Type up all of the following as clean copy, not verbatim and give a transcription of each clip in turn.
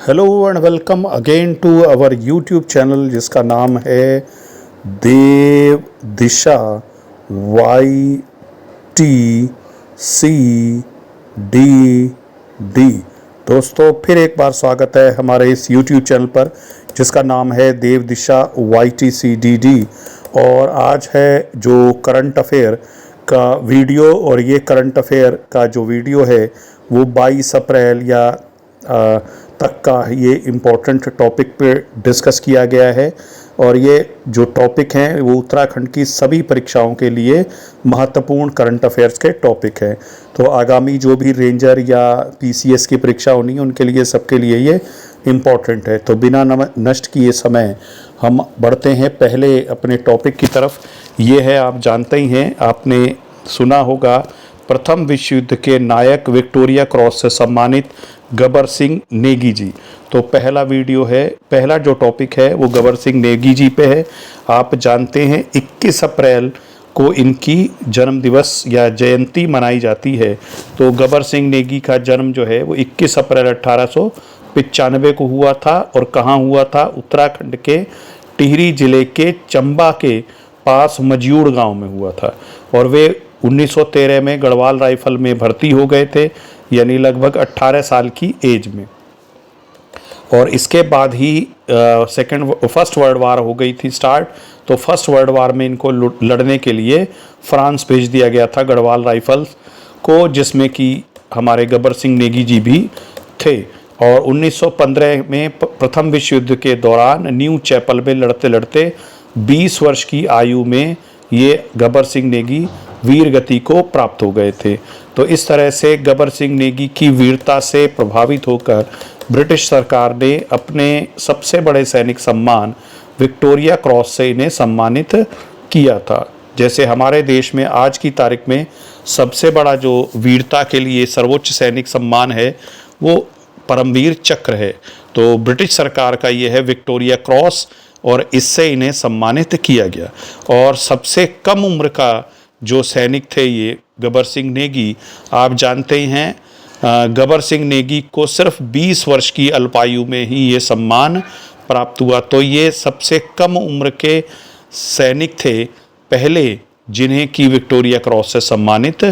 Hello and welcome again to our YouTube channel जिसका नाम है देव दिशा YTCDD। दोस्तों फिर एक बार स्वागत है हमारे इस यूट्यूब चैनल पर जिसका नाम है देव दिशा YTCDD। और आज है जो करंट अफेयर का वीडियो, और ये करंट अफेयर का जो वीडियो है वो 22 अप्रैल या तक का ये इम्पोर्टेंट टॉपिक पे डिस्कस किया गया है। और ये जो टॉपिक हैं वो उत्तराखंड की सभी परीक्षाओं के लिए महत्वपूर्ण करंट अफेयर्स के टॉपिक हैं। तो आगामी जो भी रेंजर या PCS की परीक्षा होनी है उनके लिए, सबके लिए ये इम्पॉर्टेंट है। तो बिना नष्ट किए समय हम बढ़ते हैं पहले अपने टॉपिक की तरफ। ये है, आप जानते ही हैं, आपने सुना होगा, प्रथम विश्व युद्ध के नायक विक्टोरिया क्रॉस से सम्मानित गबर सिंह नेगी जी। तो पहला वीडियो है, पहला जो टॉपिक है वो गबर सिंह नेगी जी पे है। आप जानते हैं 21 अप्रैल को इनकी जन्म दिवस या जयंती मनाई जाती है। तो गबर सिंह नेगी का जन्म जो है वो 21 अप्रैल 1895 को हुआ था। और कहाँ हुआ था? उत्तराखंड के टिहरी जिले के चंबा के पास मजयूड़ गांव में हुआ था। और वे 1913 में गढ़वाल राइफल में भर्ती हो गए थे, यानी लगभग 18 साल की एज में। और इसके बाद ही फर्स्ट वर्ल्ड वार हो गई थी स्टार्ट। तो फर्स्ट वर्ल्ड वार में इनको लड़ने के लिए फ्रांस भेज दिया गया था गढ़वाल राइफल्स को, जिसमें कि हमारे गबर सिंह नेगी जी भी थे। और 1915 में प्रथम विश्व युद्ध के दौरान न्यू चैपल में लड़ते लड़ते 20 वर्ष की आयु में ये गबर सिंह नेगी वीर गति को प्राप्त हो गए थे। तो इस तरह से गबर सिंह नेगी की वीरता से प्रभावित होकर ब्रिटिश सरकार ने अपने सबसे बड़े सैनिक सम्मान विक्टोरिया क्रॉस से इन्हें सम्मानित किया था। जैसे हमारे देश में आज की तारीख में सबसे बड़ा जो वीरता के लिए सर्वोच्च सैनिक सम्मान है वो परमवीर चक्र है। तो ब्रिटिश सरकार का ये है विक्टोरिया क्रॉस, और इससे इन्हें सम्मानित किया गया। और सबसे कम उम्र का जो सैनिक थे ये गबर सिंह नेगी, आप जानते ही हैं, गबर सिंह नेगी को सिर्फ 20 वर्ष की अल्पायु में ही ये सम्मान प्राप्त हुआ। तो ये सबसे कम उम्र के सैनिक थे पहले जिन्हें की विक्टोरिया क्रॉस से सम्मानित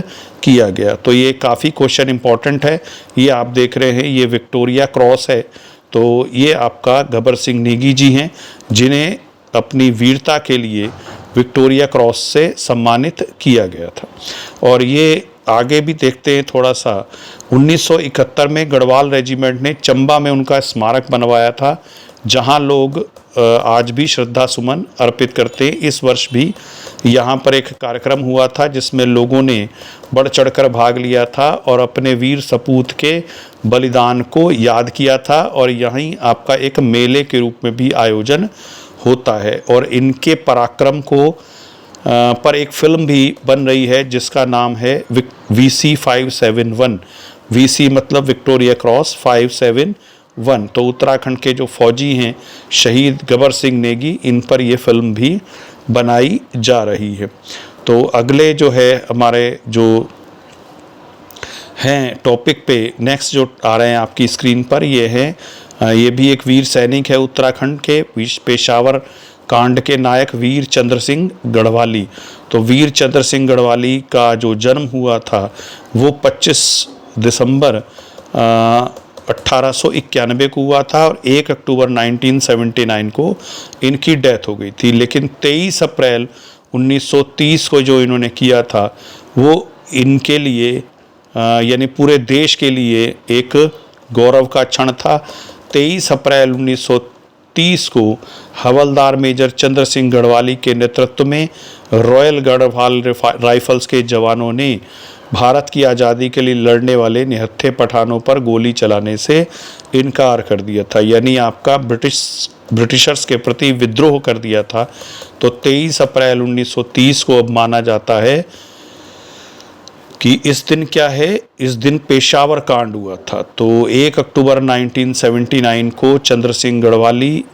किया गया। तो ये काफ़ी क्वेश्चन इंपॉर्टेंट है। ये आप देख रहे हैं, ये विक्टोरिया क्रॉस है। तो ये आपका गबर सिंह नेगी जी हैं जिन्हें अपनी वीरता के लिए विक्टोरिया क्रॉस से सम्मानित किया गया था। और ये आगे भी देखते हैं थोड़ा सा। 1971 में गढ़वाल रेजिमेंट ने चंबा में उनका स्मारक बनवाया था, जहां लोग आज भी श्रद्धा सुमन अर्पित करते हैं। इस वर्ष भी यहाँ पर एक कार्यक्रम हुआ था जिसमें लोगों ने बढ़ चढ़कर भाग लिया था और अपने वीर सपूत के बलिदान को याद किया था। और यहीं आपका एक मेले के रूप में भी आयोजन होता है। और इनके पराक्रम को पर एक फिल्म भी बन रही है जिसका नाम है VC 571। VC मतलब विक्टोरिया क्रॉस 571। तो उत्तराखंड के जो फौजी हैं शहीद गबर सिंह नेगी, इन पर ये फिल्म भी बनाई जा रही है। तो अगले जो है हमारे जो हैं टॉपिक पे नेक्स्ट जो आ रहे हैं आपकी स्क्रीन पर, ये है, ये भी एक वीर सैनिक है उत्तराखंड के, पेशावर कांड के नायक वीर चंद्र सिंह गढ़वाली। तो वीर चंद्र सिंह गढ़वाली का जो जन्म हुआ था वो 25 दिसंबर 1891 को हुआ था, और 1 अक्टूबर 1979 को इनकी डेथ हो गई थी। लेकिन 23 अप्रैल 1930 को जो इन्होंने किया था वो इनके लिए यानी पूरे देश के लिए एक गौरव का क्षण था। 23 अप्रैल 1930 को हवलदार मेजर चंद्र सिंह गढ़वाली के नेतृत्व में रॉयल गढ़वाल राइफल्स के जवानों ने भारत की आज़ादी के लिए लड़ने वाले निहत्थे पठानों पर गोली चलाने से इनकार कर दिया था, यानी आपका ब्रिटिशर्स के प्रति विद्रोह कर दिया था। तो 23 अप्रैल 1930 को अब माना जाता है कि इस दिन क्या है, इस दिन पेशावर कांड हुआ था। तो 1 अक्टूबर 1979 को चंद्र सिंह गढ़वाली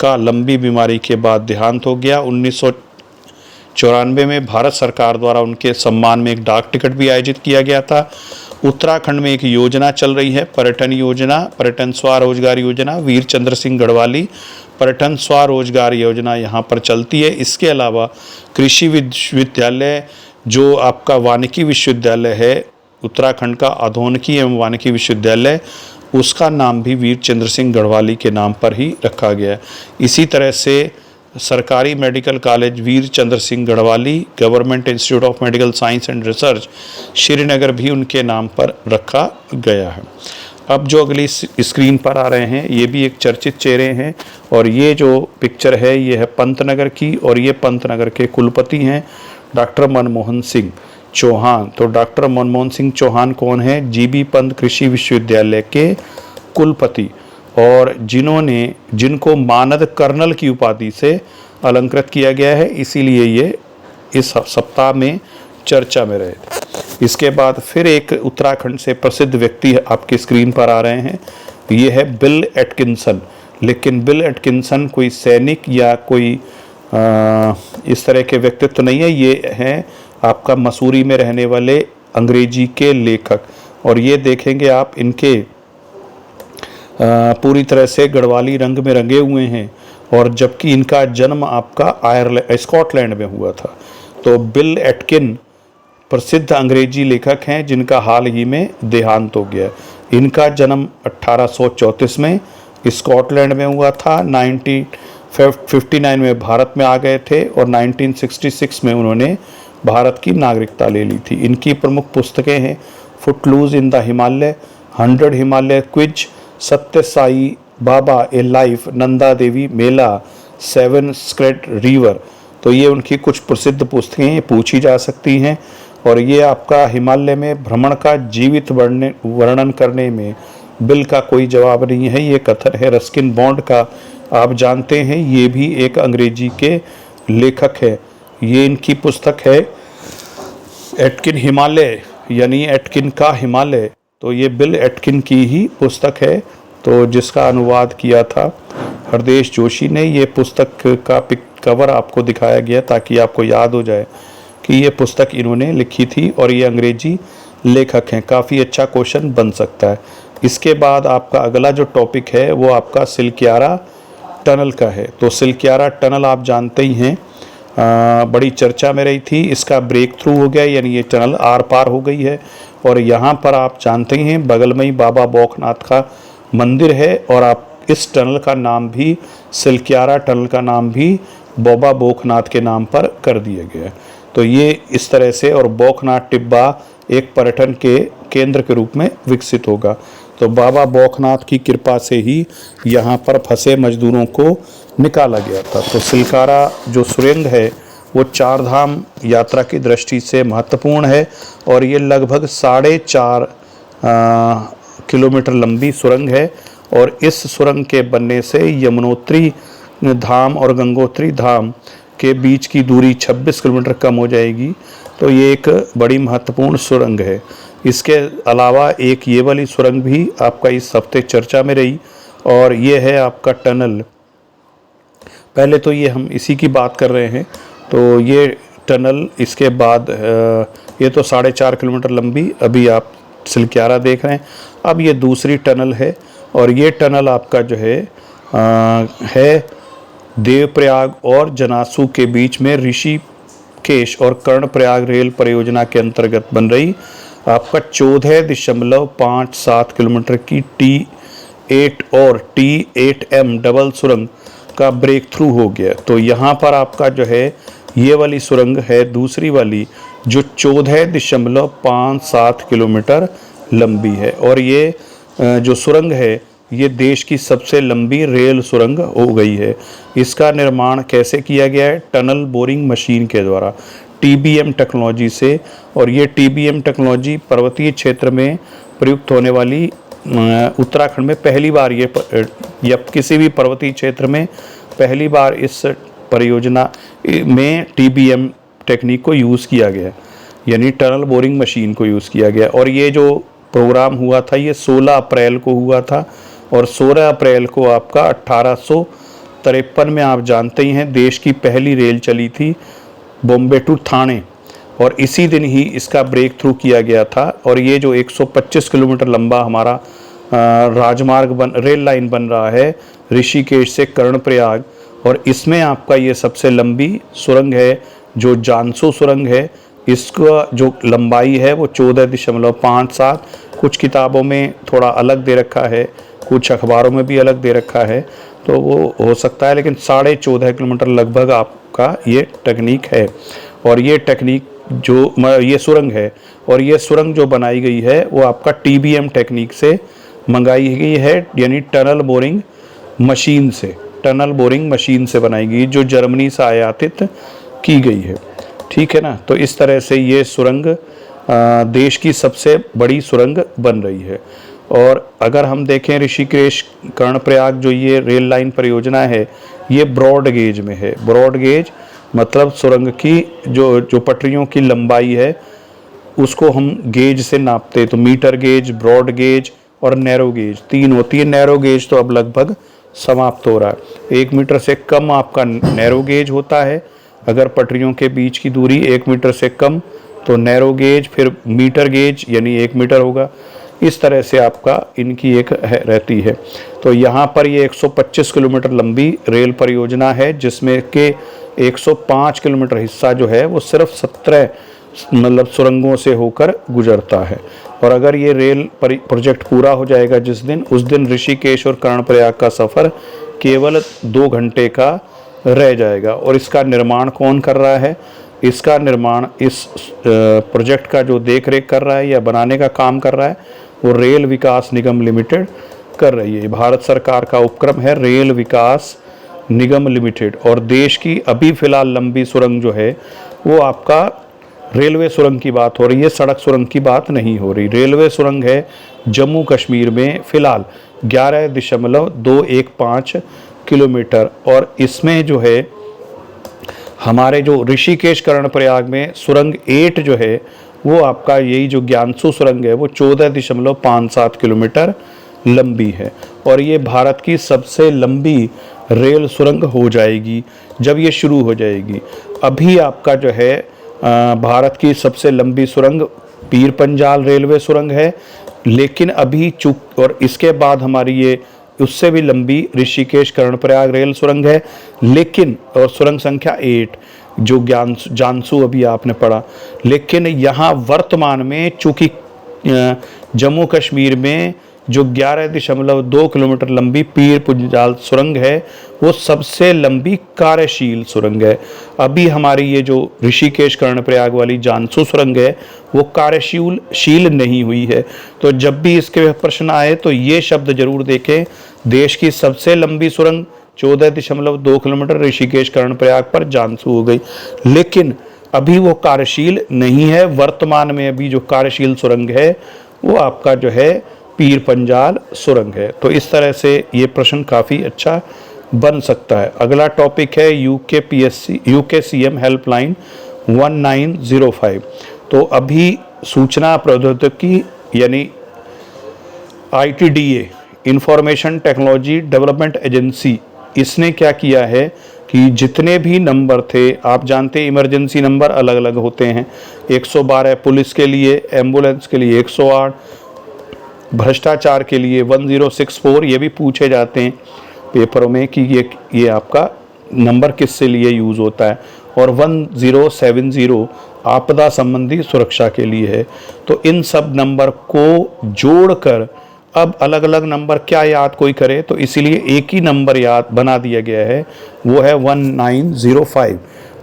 का लंबी बीमारी के बाद देहांत हो गया। 1994 में भारत सरकार द्वारा उनके सम्मान में एक डाक टिकट भी आयोजित किया गया था। उत्तराखंड में एक योजना चल रही है, पर्यटन योजना, पर्यटन स्वरोजगार योजना, वीर चंद्र सिंह गढ़वाली पर्यटन स्वरोजगार योजना यहाँ पर चलती है। इसके अलावा कृषि विश्वविद्यालय जो आपका वानिकी विश्वविद्यालय है, उत्तराखंड का आधोनिकी एवं वानिकी विश्वविद्यालय, उसका नाम भी वीर चंद्र सिंह गढ़वाली के नाम पर ही रखा गया है। इसी तरह से सरकारी medical college Veer Chandra Singh Garhwali, government institute of medical science and research Srinagar भी उनके नाम पर रखा गया है। अब जो अगली स्क्रीन पर आ रहे हैं ये भी एक चर्चित चेहरे हैं, और ये जो पिक्चर है ये है पंतनगर की, और ये पंतनगर के कुलपति हैं डॉक्टर मनमोहन सिंह चौहान। तो डॉक्टर मनमोहन सिंह चौहान कौन है? जीबी पंत कृषि विश्वविद्यालय के कुलपति, और जिनको मानद कर्नल की उपाधि से अलंकृत किया गया है, इसीलिए ये इस सप्ताह में चर्चा में रहे। इसके बाद फिर एक उत्तराखंड से प्रसिद्ध व्यक्ति आपकी स्क्रीन पर आ रहे हैं, ये है बिल एटकिंसन। लेकिन बिल एटकिंसन कोई सैनिक या कोई इस तरह के व्यक्तित्व तो नहीं है, ये हैं आपका मसूरी में रहने वाले अंग्रेजी के लेखक, और ये देखेंगे आप इनके पूरी तरह से गढ़वाली रंग में रंगे हुए हैं, और जबकि इनका जन्म आपका स्कॉटलैंड में हुआ था। तो बिल एटकिन प्रसिद्ध अंग्रेजी लेखक हैं जिनका हाल ही में देहांत हो गया। इनका जन्म 1834 में स्कॉटलैंड में हुआ था, 1959 में भारत में आ गए थे, और 1966 में उन्होंने भारत की नागरिकता ले ली थी। इनकी प्रमुख पुस्तकें हैं footloose in the Himalaya, 100 Himalaya quiz, Sathya Sai Baba a life, Nanda Devi mela, 7 sacred river. तो ये उनकी कुछ प्रसिद्ध पुस्तकें पूछी जा सकती हैं, और ये आपका हिमालय में भ्रमण का जीवित वर्णन करने में बिल का कोई जवाब नहीं है, ये कथन है रस्किन बॉन्ड का। आप जानते हैं ये भी एक अंग्रेजी के लेखक है। ये इनकी पुस्तक है एटकिन हिमालय, यानी एटकिन का हिमालय। तो ये बिल एटकिन की ही पुस्तक है, तो जिसका अनुवाद किया था हरदेश जोशी ने। ये पुस्तक का कवर आपको दिखाया गया ताकि आपको याद हो जाए कि ये पुस्तक इन्होंने लिखी थी, और ये अंग्रेजी लेखक हैं। काफ़ी अच्छा क्वेश्चन बन सकता है। इसके बाद आपका अगला जो टॉपिक है वो आपका सिलक्यारा टनल का है। तो सिलक्यारा टनल आप जानते ही हैं, बड़ी चर्चा में रही थी। इसका ब्रेक थ्रू हो गया, यानी ये टनल आर पार हो गई है, और यहाँ पर आप जानते हैं बगल में ही बाबा बौखनाथ का मंदिर है, और आप इस टनल का नाम भी, सिलक्यारा टनल का नाम भी बाबा बौखनाथ के नाम पर कर दिया गया। तो ये इस तरह से, और बौखनाथ टिब्बा एक पर्यटन के केंद्र के रूप में विकसित होगा। तो बाबा बौखनाथ की कृपा से ही यहाँ पर फंसे मजदूरों को निकाला गया था। तो सिलक्यारा जो सुरंग है वो 4 धाम यात्रा की दृष्टि से महत्वपूर्ण है, और ये लगभग 4.5 किलोमीटर लंबी सुरंग है, और इस सुरंग के बनने से यमुनोत्री धाम और गंगोत्री धाम के बीच की दूरी 26 किलोमीटर कम हो जाएगी। तो ये एक बड़ी महत्वपूर्ण सुरंग है। इसके अलावा एक ये वाली सुरंग भी आपका इस हफ्ते चर्चा में रही, और ये है आपका टनल। पहले तो ये हम इसी की बात कर रहे हैं। तो ये टनल, इसके बाद ये तो 4.5 किलोमीटर लंबी अभी आप सिलक्यारा देख रहे हैं। अब ये दूसरी टनल है, और ये टनल आपका जो है देवप्रयाग और जनासू के बीच में ऋषिकेश और कर्णप्रयाग रेल परियोजना के अंतर्गत बन रही आपका 14.57 किलोमीटर की T8 और T8M डबल सुरंग का ब्रेक थ्रू हो गया। तो यहाँ पर आपका जो है ये वाली सुरंग है दूसरी वाली, जो 14.57 किलोमीटर लंबी है, और ये जो सुरंग है ये देश की सबसे लंबी रेल सुरंग हो गई है। इसका निर्माण कैसे किया गया है? टनल बोरिंग मशीन के द्वारा, TBM टेक्नोलॉजी से। और ये TBM टेक्नोलॉजी पर्वतीय क्षेत्र में प्रयुक्त होने वाली उत्तराखंड में पहली बार, ये या किसी भी पर्वतीय क्षेत्र में पहली बार इस परियोजना में TBM टेक्निक को यूज़ किया गया, यानी टनल बोरिंग मशीन को यूज़ किया गया। और ये जो प्रोग्राम हुआ था ये 16 अप्रैल को हुआ था, और 16 अप्रैल को आपका 1853 में आप जानते ही हैं देश की पहली रेल चली थी बॉम्बे टू ठाणे, और इसी दिन ही इसका ब्रेक थ्रू किया गया था। और ये जो 125 किलोमीटर लंबा हमारा रेल लाइन बन रहा है ऋषिकेश से कर्णप्रयाग, और इसमें आपका ये सबसे लंबी सुरंग है जो जानसू सुरंग है। इसका जो लंबाई है वो 14.57, कुछ किताबों में थोड़ा अलग दे रखा है, कुछ अखबारों में भी अलग दे रखा है, तो वो हो सकता है, लेकिन 14.5 किलोमीटर लगभग आपका ये टेक्निक है। और ये टेक्निक जो ये सुरंग है, और ये सुरंग जो बनाई गई है वो आपका TBM टेक्निक से मंगाई गई है, यानी टनल बोरिंग मशीन से बनाई गई, जो जर्मनी से आयातित की गई है। ठीक है ना। तो इस तरह से ये सुरंग देश की सबसे बड़ी सुरंग बन रही है। और अगर हम देखें ऋषिकेश कर्णप्रयाग जो ये रेल लाइन परियोजना है, ये ब्रॉड गेज में है। ब्रॉड गेज मतलब सुरंग की जो पटरियों की लंबाई है उसको हम गेज से नापते, तो मीटर गेज, ब्रॉड गेज और नैरो गेज 3 होती है। नैरो गेज तो अब लगभग समाप्त हो रहा है। 1 मीटर से कम आपका नैरो गेज होता है, अगर पटरियों के बीच की दूरी 1 मीटर से कम तो नैरो गेज, फिर मीटर गेज यानी 1 मीटर होगा। इस तरह से आपका इनकी एक रहती है। तो यहाँ पर ये 125 किलोमीटर लंबी रेल परियोजना है, जिसमें के 105 किलोमीटर हिस्सा जो है वो सिर्फ 17 सुरंगों से होकर गुजरता है। और अगर ये रेल प्रोजेक्ट पूरा हो जाएगा उस दिन ऋषिकेश और कर्णप्रयाग का सफ़र केवल 2 घंटे का रह जाएगा। और इसका निर्माण कौन कर रहा है? इसका निर्माण इस प्रोजेक्ट का जो देख रेख कर रहा है या बनाने का काम कर रहा है वो रेल विकास निगम लिमिटेड कर रही है। भारत सरकार का उपक्रम है रेल विकास निगम लिमिटेड। और देश की अभी फ़िलहाल लंबी सुरंग जो है वो आपका रेलवे सुरंग की बात हो रही है, सड़क सुरंग की बात नहीं हो रही। रेलवे सुरंग है जम्मू कश्मीर में फ़िलहाल 11.215 किलोमीटर। और इसमें जो है हमारे जो ऋषिकेश कर्णप्रयाग में सुरंग 8 जो है वो आपका यही जो ज्ञानसू सुरंग है वो 14.57 किलोमीटर लंबी है। और ये भारत की सबसे लंबी रेल सुरंग हो जाएगी जब ये शुरू हो जाएगी। अभी आपका जो है भारत की सबसे लंबी सुरंग पीर पंजाल रेलवे सुरंग है, लेकिन अभी और इसके बाद हमारी ये उससे भी लंबी ऋषिकेश कर्णप्रयाग रेल सुरंग है, लेकिन और सुरंग संख्या 8 जो जानसू अभी आपने पढ़ा। लेकिन यहाँ वर्तमान में चूँकि जम्मू कश्मीर में जो 11.2 किलोमीटर लंबी पीर पंजाल सुरंग है वो सबसे लंबी कार्यशील सुरंग है। अभी हमारी ये जो ऋषिकेश कर्णप्रयाग वाली जानसू सुरंग है वो कार्यशील नहीं हुई है। तो जब भी इसके प्रश्न आए तो ये शब्द जरूर देखें, देश की सबसे लंबी सुरंग 14.2 किलोमीटर ऋषिकेश कर्णप्रयाग पर जानसू हो गई, लेकिन अभी वो कार्यशील नहीं है। वर्तमान में अभी जो कार्यशील सुरंग है वो आपका जो है पीर पंजाल सुरंग है। तो इस तरह से ये प्रश्न काफ़ी अच्छा बन सकता है। अगला टॉपिक है यूकेसीएम हेल्पलाइन 1905। तो अभी सूचना प्रौद्योगिकी यानी ITDA information technology development agency, इसने क्या किया है कि जितने भी नंबर थे, आप जानते हैं इमरजेंसी नंबर अलग अलग होते हैं, 112 पुलिस के लिए, एम्बुलेंस के लिए 108, भ्रष्टाचार के लिए 1064, ये भी पूछे जाते हैं पेपरों में कि ये आपका नंबर किससे लिए यूज़ होता है, और 1070 आपदा संबंधी सुरक्षा के लिए है। तो इन सब नंबर को जोड़कर अब अलग अलग नंबर क्या याद कोई करे, तो इसीलिए एक ही नंबर याद बना दिया गया है, वो है 1905।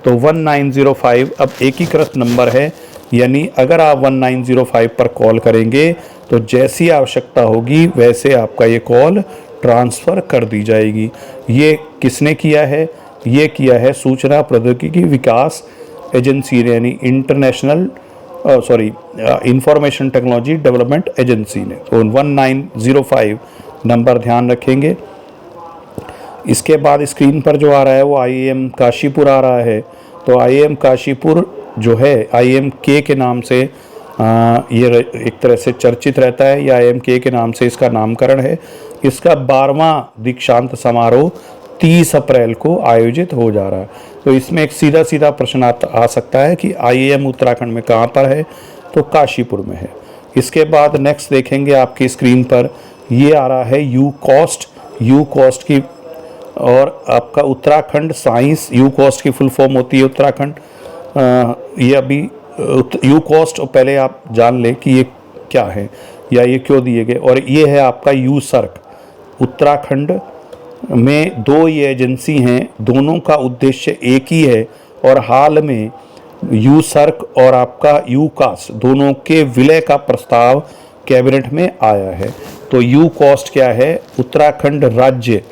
तो 1905 अब एकीकृत नंबर है, यानी अगर आप 1905 पर कॉल करेंगे तो जैसी आवश्यकता होगी वैसे आपका ये कॉल ट्रांसफ़र कर दी जाएगी। ये किसने किया है? ये किया है सूचना प्रौद्योगिकी विकास एजेंसी ने, यानी इंफॉर्मेशन टेक्नोलॉजी डेवलपमेंट एजेंसी ने। तो 1905 नंबर ध्यान रखेंगे। इसके बाद स्क्रीन पर जो आ रहा है वो IIM काशीपुर आ रहा है। तो IIM काशीपुर जो है IIMK के नाम से ये एक तरह से चर्चित रहता है, या IIMK के नाम से इसका नामकरण है। इसका 12वां दीक्षांत समारोह 30 अप्रैल को आयोजित हो जा रहा है। तो इसमें एक सीधा सीधा प्रश्न आ सकता है कि IIM उत्तराखंड में कहाँ पर है, तो काशीपुर में है। इसके बाद नेक्स्ट देखेंगे आपकी स्क्रीन पर, ये आ रहा है यू कॉस्ट की, और आपका उत्तराखंड साइंस, यू कॉस्ट की फुल फॉर्म होती है उत्तराखंड। ये अभी यू कॉस्ट, पहले आप जान लें कि ये क्या है या ये क्यों दिए गए। और ये है आपका यू सर्क। उत्तराखंड में दो ये एजेंसी हैं, दोनों का उद्देश्य एक ही है, और हाल में यू सर्क और आपका यू कास्ट दोनों के विलय का प्रस्ताव कैबिनेट में आया है। तो यू कॉस्ट क्या है, उत्तराखंड राज्य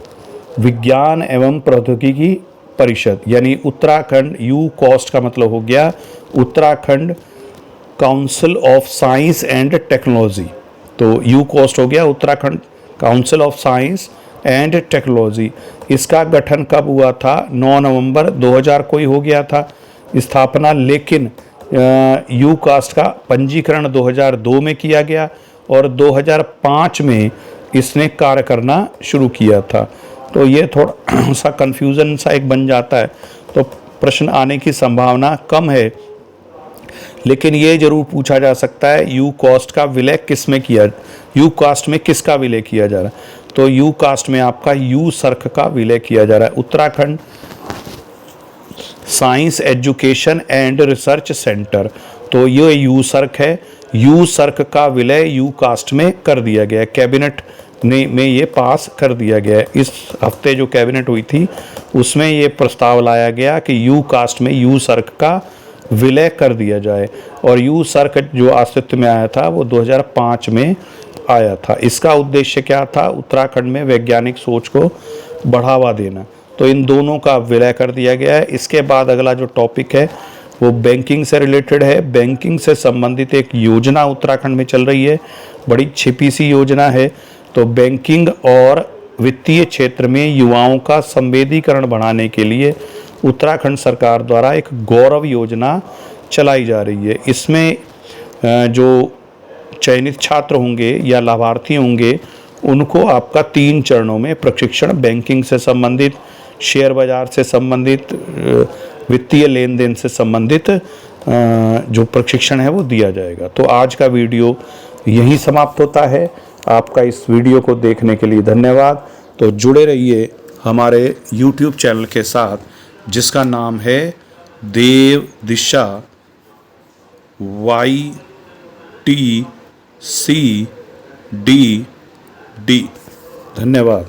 विज्ञान एवं प्रौद्योगिकी परिषद, यानी उत्तराखंड, यू कॉस्ट का मतलब हो गया Uttarakhand council of science and technology. तो यू कॉस्ट हो गया Uttarakhand council of science and technology. इसका गठन कब हुआ था, 9 नवंबर 2000 को ही हो गया था स्थापना, लेकिन यू कास्ट का पंजीकरण 2002 में किया गया और 2005 में इसने कार्य करना शुरू किया था। तो ये थोड़ा सा कन्फ्यूज़न सा एक बन जाता है, तो प्रश्न आने की संभावना कम है, लेकिन ये जरूर पूछा जा सकता है यू कास्ट का विलय किस में किया, यू कास्ट में किसका विलय किया जा रहा है। तो यू कास्ट में आपका यू सर्क का विलय किया जा रहा है, Uttarakhand science education and research centre. तो ये यू सर्क है, यू सर्क का विलय यू कास्ट में कर दिया गया है, कैबिनेट ने में ये पास कर दिया गया है। इस हफ्ते जो कैबिनेट हुई थी उसमें ये प्रस्ताव लाया गया कि यू कास्ट में यू सर्क का विलय कर दिया जाए, और यू सर्क जो अस्तित्व में आया था वो 2005 में आया था। इसका उद्देश्य क्या था, उत्तराखंड में वैज्ञानिक सोच को बढ़ावा देना। तो इन दोनों का विलय कर दिया गया है। इसके बाद अगला जो टॉपिक है वो बैंकिंग से रिलेटेड है। बैंकिंग से संबंधित एक योजना उत्तराखंड में चल रही है, बड़ी छिपी सी योजना है। तो बैंकिंग और वित्तीय क्षेत्र में युवाओं का संवेदीकरण बढ़ाने के लिए उत्तराखंड सरकार द्वारा एक गौरव योजना चलाई जा रही है। इसमें जो चयनित छात्र होंगे या लाभार्थी होंगे उनको आपका 3 चरणों में प्रशिक्षण, बैंकिंग से संबंधित, शेयर बाजार से संबंधित, वित्तीय लेन देन से संबंधित जो प्रशिक्षण है वो दिया जाएगा। तो आज का वीडियो यहीं समाप्त होता है। आपका इस वीडियो को देखने के लिए धन्यवाद। तो जुड़े रहिए हमारे YouTube चैनल के साथ, जिसका नाम है देव दिशा YTCDD। धन्यवाद।